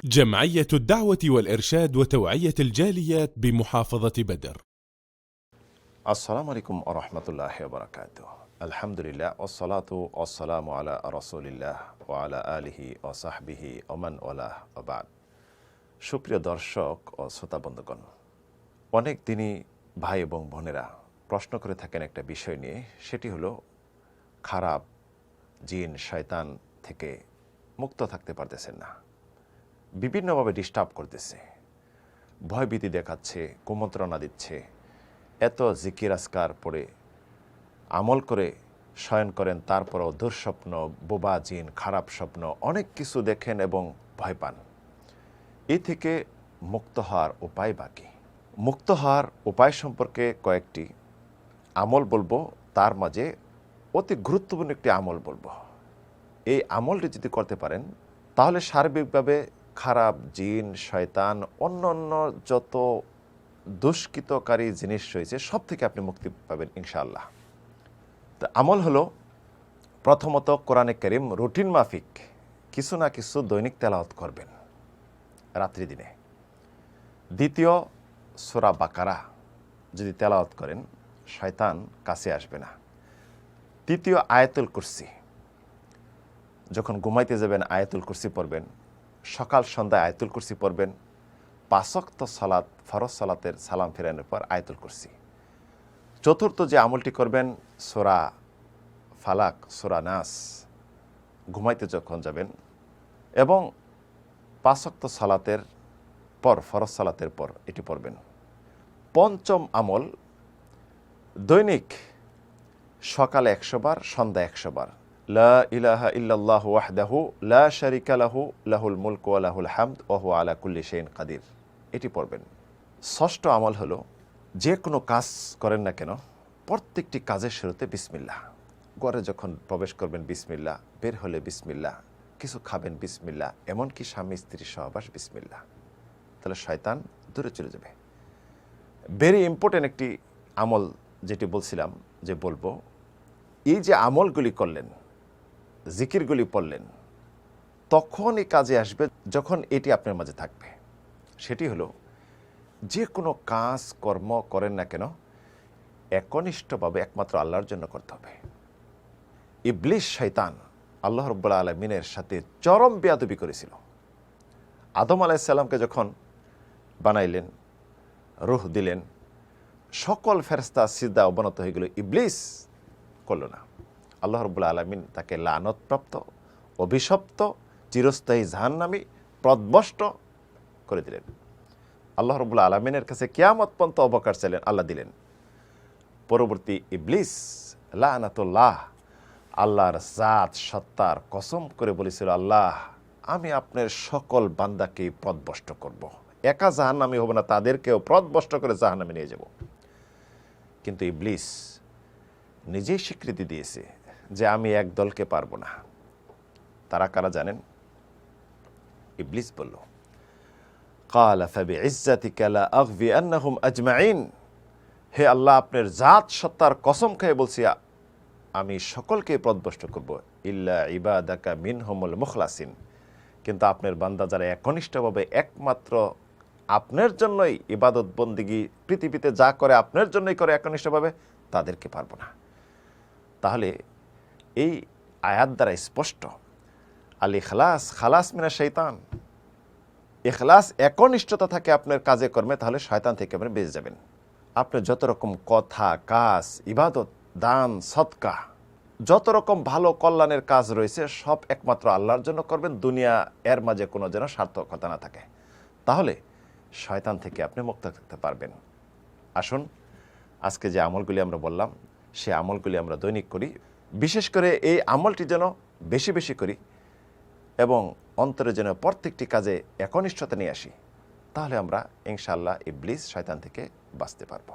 جمعية الدعوة والإرشاد وتوعية الجاليات بمحافظة بدر. السلام عليكم ورحمة الله وبركاته. الحمد لله والصلاة والسلام على رسول الله وعلى آله وصحبه ومن والاه وبعد। সুপ্রিয় দর্শক ও শ্রোতা বন্ধুগণ, অনেক দিনই ভাই এবং বোনেরা প্রশ্ন করে থাকেন একটা বিষয় নিয়ে, সেটি হলো খারাপ জিন শয়তান থেকে মুক্ত থাকতে পারতেছেন না, বিভিন্নভাবে ডিস্টার্ব করতেছে, ভয়ভীতি দেখাচ্ছে, কুমন্ত্রণা দিচ্ছে। এত জিকির আজকার পড়ে আমল করে শয়ন করেন, তারপরও দুঃস্বপ্ন, বোবা জিন, খারাপ স্বপ্ন অনেক কিছু দেখেন এবং ভয় পান। এ থেকে মুক্ত হওয়ার উপায় বাকি। মুক্ত হওয়ার উপায় সম্পর্কে কয়েকটি আমল বলবো, তার মাঝে অতি গুরুত্বপূর্ণ একটি আমল বলবো। এই আমলটি যদি করতে পারেন তাহলে সার্বিকভাবে খারাপ জিন শয়তান অন্য অন্য যত দুষ্কৃতকারী জিনিস রয়েছে সব থেকে আপনি মুক্তি পাবেন ইনশাআল্লাহ। তো আমল হলো, প্রথমত কোরআনে কারীম রুটিন মাফিক কিছু না কিছু দৈনিক তেলাওয়াত করবেন রাত্রি দিনে। দ্বিতীয়, সূরা বাকারা যদি তেলাওয়াত করেন শয়তান কাছে আসবে না। তৃতীয়, আয়াতুল কুরসি, যখন ঘুমাইতে যাবেন আয়াতুল কুরসি পড়বেন, সকাল সন্ধ্যায় আয়াতুল কুরসি পড়বেন, 5 ওয়াক্ত সালাত ফরজ সালাতের সালাম ফেরানোর পর আয়াতুল কুরসি। চতুর্থ যে আমলটি করবেন, সূরা ফালাক, সূরা নাস ঘুমাইতে যখন যাবেন এবং 5 ওয়াক্ত সালাতের পর ফরজ সালাতের পর এটি পড়বেন। পঞ্চম আমল, দৈনিক সকালে 100 বার, সন্ধ্যায় 100 বার লা ইলাহা ইল্লাল্লাহু ওয়াহদাহু লা শারিকা লাহু লাহুল মুলকু ওয়া লাহুল হামদ ওয়া হুয়া আলা কুল্লি শাইইন কাদির, এটি পড়বেন। ষষ্ঠ আমল হলো, যে কোনো কাজ করেন না কেন প্রত্যেকটি কাজের শুরুতে বিসমিল্লাহ। ঘরে যখন প্রবেশ করবেন বিসমিল্লাহ, বের হলে বিসমিল্লাহ, কিছু খাবেন বিসমিল্লাহ, এমনকি স্বামী স্ত্রীর সহবাস বিসমিল্লাহ, তাহলে শয়তান দূরে চলে যাবে। ভেরি ইম্পর্টেন্ট একটি আমল যেটি বলছিলাম যে বলবো, এই যে আমলগুলি করলেন, জিকিরগুলি পড়লেন, তখনই কাজে আসবে যখন এটি আপনার মাঝে থাকবে। সেটি হলো, যে কোনো কাজ কর্ম করেন না কেন একনিষ্ঠভাবে একমাত্র আল্লাহর জন্য করতে হবে। ইবলিস শয়তান আল্লাহ রাব্বুল আলামিনের সাথে চরম বেয়াদবি করেছিল। আদম আলাইহিস সালামকে যখন বানাইলেন, রূহ দিলেন, সকল ফেরেশতা সিজদা অবনত হয়ে গেল, ইবলিস করল না। আল্লাহ রাব্বুল আলামিন তাকে লানতপ্রাপ্ত, অভিশপ্ত, চিরস্থায়ী জাহান্নামী, পথভ্রষ্ট করে দিলেন। আল্লাহ রাব্বুল আলামিনের কাছে কিয়ামত পর্যন্ত অবকাশ চাইলেন, আল্লাহ দিলেন। পরবর্তী ইবলিস লানাতুল্লাহ আল্লাহর জাত সত্তার কসম করে বলেছিল, আল্লাহ আমি আপনার সকল বান্দাকে পথভ্রষ্ট করব, একা জাহান্নামী হব না, তাদেরকেও পথভ্রষ্ট করে জাহান্নামে নিয়ে যাব। কিন্তু ইবলিস নিজেই স্বীকৃতি দিয়েছে যে আমি এক দলকে পারবো না। তারা কারা জানেন? ইবলিস বলল, ক্বালা ফাবিইজ্জাতিকা লা আগফিআন্নাহুম আজমাইন, হে আল্লাহ আপনার জাত সত্তার কসম খেয়ে বলছি আমি সকলকে পথভ্রষ্ট করব, ইল্লা ইবাদাকা মিনহুমুল মুখলাসিন, কিন্তু আপনার বান্দা যারা একনিষ্ঠভাবে একমাত্র আপনার জন্যই ইবাদত বন্দিগি পৃথিবীতে যা করে আপনার জন্যই করে একনিষ্ঠভাবে, তাদেরকে পারবো না। তাহলে এই আয়াত দ্বারা স্পষ্ট, আল ইখলাস খালাস মিনাশ শাইতান, ইখলাস একনিষ্ঠতা থাকে আপনার কাজে কর্মে, তাহলে শয়তান থেকে আপনি বেঁচে যাবেন। আপনি যত রকম কথা, কাজ, ইবাদত, দান, সদকা, যত রকম ভালো কল্যাণের কাজ রয়েছে সব একমাত্র আল্লাহর জন্য করবেন, দুনিয়া এর মাঝে কোনো যেন সার্থকতা না থাকে, তাহলে শয়তান থেকে আপনি মুক্ত থাকতে পারবেন। আসুন আজকে যে আমলগুলি আমরা বললাম সে আমলগুলি আমরা দৈনিক করি, বিশেষ করে এই আমলটি যেন বেশি বেশি করি এবং অন্তরে যেন প্রত্যেকটি কাজে একনিষ্ঠতা নিয়ে আসি, তাহলে আমরা ইনশাআল্লাহ ইবলিস শয়তান থেকে বাঁচতে পারবো।